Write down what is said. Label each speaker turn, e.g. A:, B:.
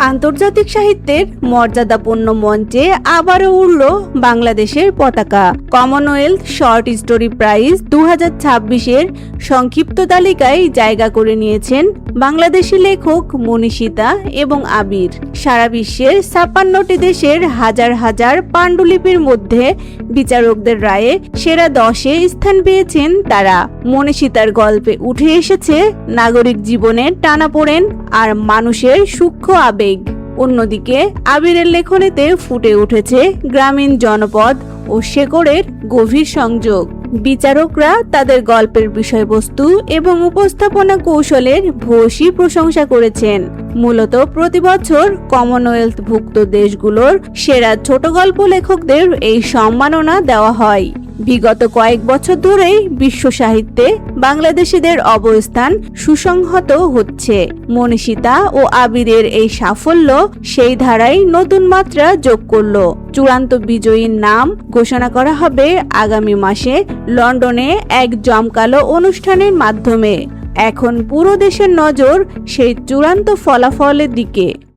A: আন্তর্জাতিক সাহিত্যের মর্যাদাপূর্ণ মঞ্চে আবারও উড়ল বাংলাদেশের পতাকা। কমনওয়েলথ শর্ট স্টোরি প্রাইজ 2026-এর সংক্ষিপ্ত তালিকায় জায়গা করে নিয়েছেন বাংলাদেশি লেখক মনীষিতা এবং আবির। সারা বিশ্বের 56টি দেশের হাজার হাজার পাণ্ডুলিপির মধ্যে বিচারকদের রায়ে সেরা 10-এ স্থান পেয়েছেন তারা। মনীষিতার গল্পে উঠে এসেছে নাগরিক জীবনের টানাপোড়েন আর মানুষের সূক্ষ্ম আবেগ। অন্যদিকে আবিরের লেখনীতে ফুটে উঠেছে গ্রামীণ জনপদ ও শেকড়ের গভীর সংযোগ। বিচারকরা তাদের গল্পের বিষয়বস্তু এবং উপস্থাপনা কৌশলের ভূয়সী প্রশংসা করেছেন। মূলত প্রতি বছর কমনওয়েলথভুক্ত দেশগুলোর সেরা ছোট গল্প লেখকদের এই সম্মাননা দেওয়া হয়। বিগত কয়েক বছর ধরেই বিশ্ব সাহিত্যে বাংলাদেশিদের অবস্থান সুসংহত হচ্ছে। মনীষিতা ও আবিরের এই সাফল্য সেই ধারায় নতুন মাত্রা যোগ করল। চূড়ান্ত বিজয়ীর নাম ঘোষণা করা হবে আগামী মাসে লন্ডনে এক জমকালো অনুষ্ঠানের মাধ্যমে। এখন পুরো দেশের নজর সেই চূড়ান্ত ফলাফলের দিকে।